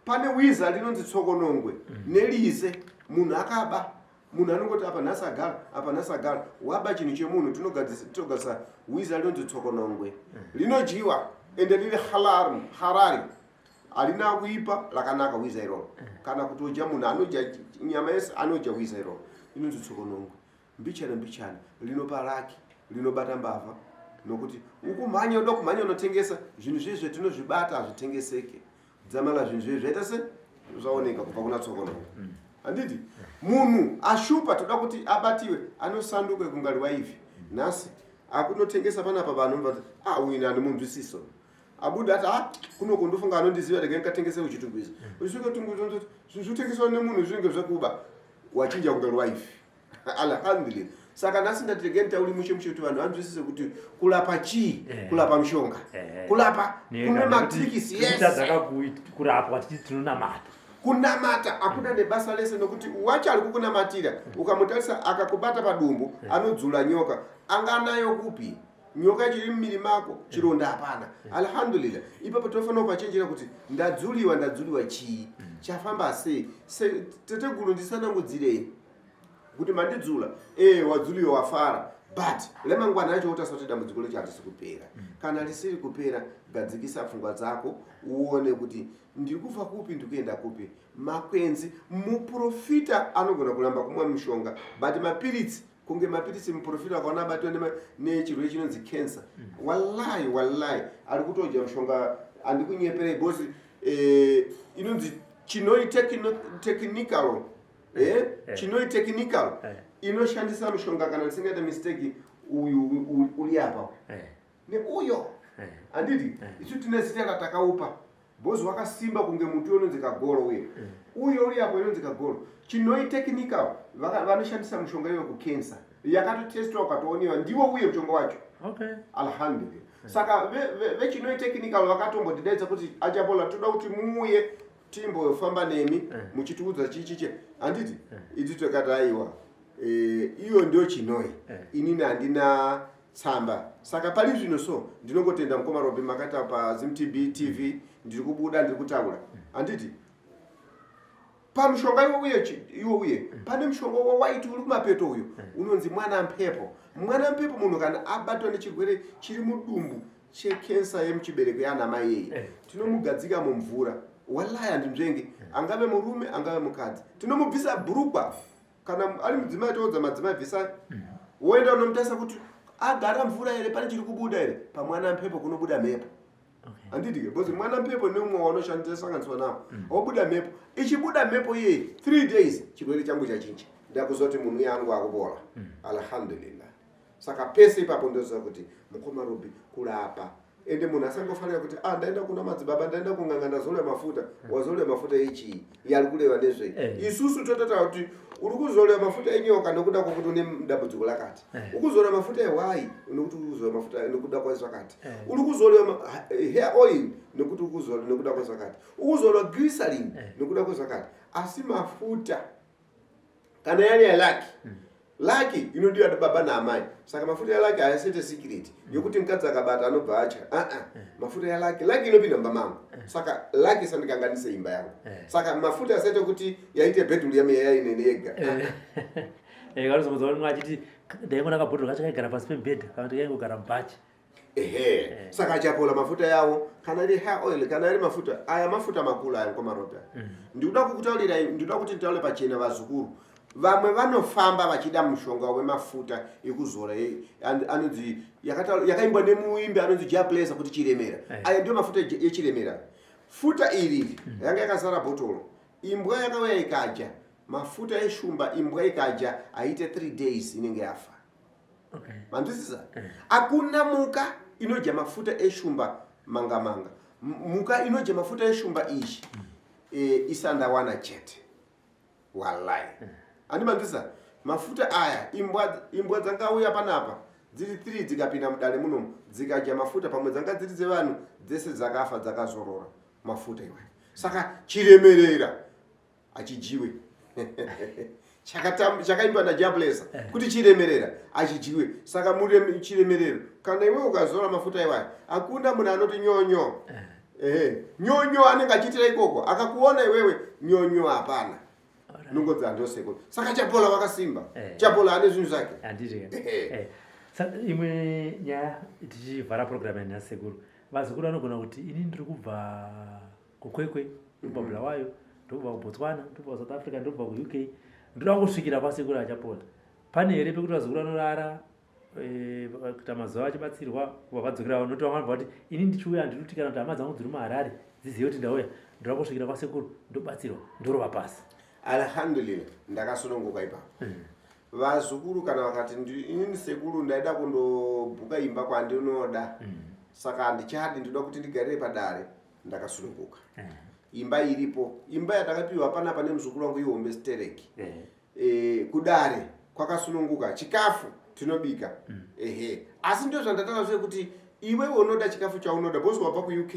pane wiza rinonzi tsokonongwe nelize munhu akaba munhu anongoti apa nhasagara waba chinhu chemunhu tinogadzisa wiza rinonzi tsokonongwe rinodyiwa ende riri harari harina kuipa rakanaka wiza iroro kana kutodya munhu anodya nyama yese anodya wiza iroro inonzi tsokonongwe mbichana rinopa raki rinobata mbavha nokuti ukumhanya uda kumhanya unotengesa zvinhu zvezve tinozvibata hazvitengeseke dzamala zvinhu zvezve zvaita se zvaoneka kubva kuna tsokonongwe handiti munhu ashupa toda kuti abatiwe anosanduka kungari waivi nhasi akunotengesa panapa vanhu vati uyu handimunzwisiso abuda ati kunoko ndofunga anondiziva rega ndikatengese kuchitungwiza usvike tungwiza zvotengeswa nemunhu zvinenge zvekuba wachinja kungari waivi alhamdulillah saka nhasi ndatirege nditauri mushe kuti vanhu vanzwisise kuti kulapa chii kulapa mushonga kulapa kune matrikisi kurapwa tinonamata kunamata hakuna nebasa lese nokuti wacho ari kukunamatira ukamutarisa akakubata padumbu anodzula nyoka anganayo kupi nyoka chiri mumiri mako chironda hapana alhamdulillah ipapo tofanira kupachenjera kuti ndadzuliwa chii chafamba sei teteguru ndisanangudzirei kuti mandidzula wadzuliwa wafara but lemangwana yacho utasati dambudziko lecho hatisi kupera kana risiri kupera gadzikisa pfungwa dzako uone kuti ndiri kufa kupi ndikuenda kupi makwenzi muprofita anogona kuramba kumwa mishonga but mapiritsi kunge mapiritsi muprofita akaona abatwa nechirwere chinonzi cancer wallahi ari kutodya mishonga andikunyeperei bosi inonzi chinoitechnical chinoitechnical inoshandisa mishonga kana ndisingaita mistake uyu uri apa neuyo handiti isu tine zita ratakaupa bhozi wakasimba kunge muti unonzi kagoro uyo uri apo inonzi kagoro chinoitechnical vanoshandisa mishonga iyo kukensa yakatotestwa ukatooniwa ndiwo uye mushonga wacho alhamdulillah saka vechinoitechnical vakatombotidaidza kuti achapola toda kuti muuye timbofamba nemi muchitiudza chichiche handiti itu tokati aiwa iyo ndio chinoi inini handina tsamba saka pali zvino so ndinongotenda mukomarobe makata paZimTV TV ndiri kubuda ndiri kutaura handiti pamushonga iwo uye pane mushonga wawaiti uri kumapeto uyo unonzi mwana mpepo munhu kana abatwa nechirwere chiri mudumbu chekensa yemuchibereko yana mai yeye tinomugadzika mumvura wallahi handimzvenge angave murume angave mukadzi tinomubvisa bhurukwa kana ali mudzimai toodza madzimai bvisai woenda unomutasa kuti agara mvura ere pane chiri kubuda ere pamwana mpepo kunobuda mhepo handiti because mwana mpepo neumwe wanoshandisa sanganiswa nawo obuda mhepo ichibuda mhepo iye 3 days chirwere changu chachinja ndakuzoti munhu yangu akupola alhamdulillah saka pese ipapo ndoziva kuti mukoma Robi kurapa ende munhu asangofanira kuti ndaenda kuna madzibaba ndaenda kung'anga ndazole mafuta wazole mafuta ichi yari kureva nezvei isusu tototaura kuti uri kuzole mafuta enyoka nokuda kwokuti une dambudziko lakati ukuzole mafuta ewai nokuti ukuzole mafuta nokuda kwezvakati uri kuzole hair oil nokuti ukuzole nokuda kwezvakati ukuzole glycerin nokuda kwezvakati asi mafuta kana yari yalaki laki inodiwa baba naamai saka mafuta ya laki hayasete secret yokuti mukadzi akabata anobva atya mafuta ya laki inopinda mumba mangu saka laki sandikanganise imba yangu saka mafuta asete kuti yaite bedroom yainene yega karizomudza kuti achiti ndaingona kabhodhoro kachakaigara pasi pembedha kana kuti kaingogara mubhachi saka achapola mafuta yawo kana iri hair oil kana iri mafuta aya mafuta makulu aya mukoma Robi ndikuda kukutaurira ndikuda kuti nditaure pachena vazukuru vamwe vanofamba vachida mushonga wemafuta ekuzora anonzi yakaimbwa nemuimbi anonzi Jablesa kuti Chiremera aya ndio mafuta echiremera futa iri yanga yakazara bhotoro imbwa yakauya ikaja mafuta eshumba imbwa ikaja aite 3 days inenge yafa manzwisisa akuna muka inoja mafuta eshumba manga muka inoja mafuta eshumba ichi isandawana chete wallahi andimandisa mafuta aya imbwa dzangauya panapa dziri 3 dzikapinda mudare munomu dzikaja mafuta pamwe dzanga dziri dzevanhu dzese dzakafa dzakazorora mafuta iwe saka Chiremerera achijiwe chakaimbwa naJablesa kuti Chiremerera achijiwe saka muri Chiremerera kana iwe ukazora mafuta iwayo akunda munhu anoti nyonyo nyonyo anenge achitira ikoko akakuona iwewe nyonyo hapana nungodza ndoseko saka chapola wakasimba chapola ane zvinhu zvake imwe nyaya tichivhara programu yanyasekuru vazukuru vanogona kuti ini ndiri kubva kukwekwe ndobva Bulawayo ndobva kuBotswana ndobva South Africa ndobva kuUK ndoda kungosvikira pasekuru achapola pane here pekuti vazukuru vanorara kuita mazuva achibatsirwa kubva vadzokera noti vamwe vanobva kuti ini ndichiuya ndinoti kana kuti hama dzangu dziri muHarare dzizive kuti ndauya ndoda kusvikira kwasekuru ndobatsirwa ndorova pasi alhamdulillah ndakasununguka ipapo vazukuru kana vakati inini sekuru ndaida kundobhuka imba kwandinoda saka handichadi ndoda kuti ndigarire padare ndakasununguka imba iripo imba yatakapiwa panapa nemuzukuru wangu iHombe Stereki kudare kwakasununguka chikafu tinobika asi ndio zvandataura kuti iwe unoda chikafu chaunoda bosi wabva kuUK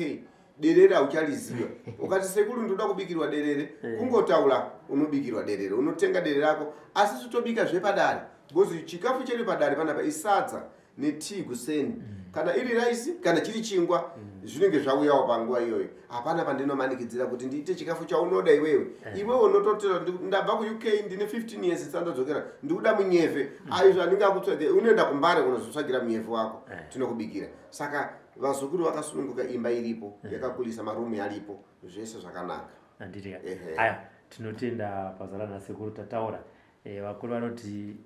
derere auchaliziva ukati sekuru ndoda kubikirwa derere kungotaura unobikirwa derere unotenga derere rako asi totobika zvepadare because chikafu chiri padare panapa isadza netii kuseni kana iri raisi kana chiri chingwa zvinenge zvauyawo panguva iyoyo hapana pandinomanikidzira kuti ndiite chikafu chaunoda iwewe iwe unototera ndabva kuUK ndine 15 years sandadzokera ndikuda munyeve aizvo handingakutsvage unoenda kuMbare kunozotsvagira munyeve wako tinokubikira saka vazukuru vakasununguka imba iripo yakakulisa marumu aripo zvese zvakanaka anditi aya tinotenda pazara nasekuru tataura vakuru vanoti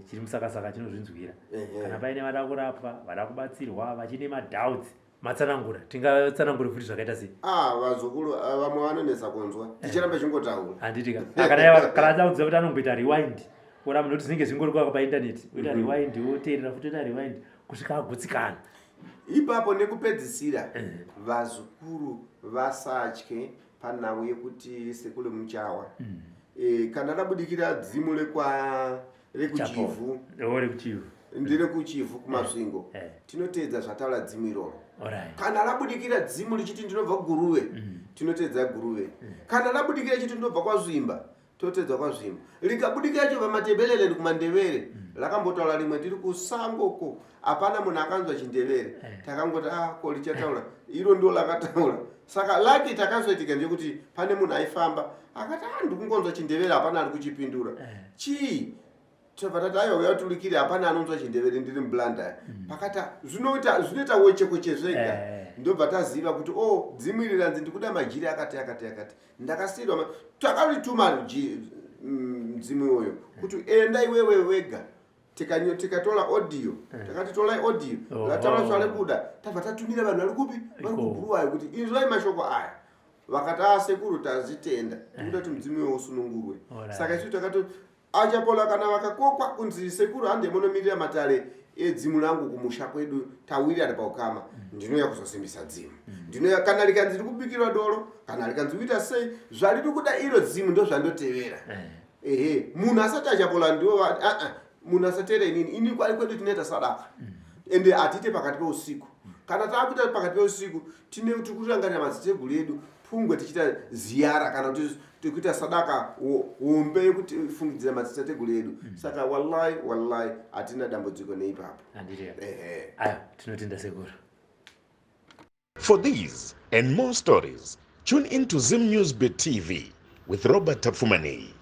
chiri musakasaka chinozvinzwira kana paine vada kurapwa vada kubatsirwa vachine madoubts matsanangura tingatsanangura futi zvakaita sei vazukuru vamwe vanonesa kunzwa tichiramba chingotaura handiti kana daudzwa kuti anomboita rewind ora munhu kuti zvinenge zvingori kwako paindaneti oita rewind woteerera futi oita rewind kusvika agutsikana ipapo nekupedzisira vazukuru vasatye panhau yekuti sekuru muchawa kana rabudikira dzimu rekuchivhu ndire kuchivhu kumasvingo tinotedza zvataura dzimu iroro kana rabudikira dzimu richiti ndinobva kuguruve tinotedza guruve kana rabudikira chiti ndinobva kwazvimba totedza kwazvimba likabudikira chobva matebelele kumandevere rakambotaura rimwe tiri kusangoko hapana munhu akanzwa chindevere takangoti ko lichataura iro ndo lakataura saka laki takazoitika ndekuti pane munhu aifamba akati ndikungonzwa chindevere hapana ari kuchipindura chii tobva tati aiwa uyatulikire hapana anonzwa chindevere ndiri mublanda pakata zvinoita wechekweche zvega ndobva taziva kuti dzimu iri ranzi ndikuda majiri akati ndakasiyirwa takarituma mzimu uyo kuti enda iwewe wega tikatola audio takati tola audio latama kuda tabva tatumira vanhu vari kupi vari kubhuruwayo kuti inzwai mashoko aya vakati sekuru tazitenda tikuda kuti mzimu uyo usunungurwe saka isu takati achapola kana vakakokwa kunzi sekuru hande munomirira matare edzimu langu kumusha kwedu tawirira paukama ndinouya kuzosimbisa dzimu ndinouya kana likanzi likubikirwa doro kana likanzi kuita sei zvariri kuda iro dzimu ndo zvandotevera munhu asati achapola ndiwo munhu asatevera ini kwari kwedu tinoita sadaka ende atiite pakati peusiku kana taakuita pakati peusiku tine kuti kurangarira madziteteguru edu pfungwe tichiita ziyara kana kuti tikuita sadaka hombe yekuti fungidzira madziteteguru edu saka wallahi hatina dambudziko neipapo aya tinotenda sekuru. For these and more stories, tune in to Zim News Bit TV with Robert Tafumani.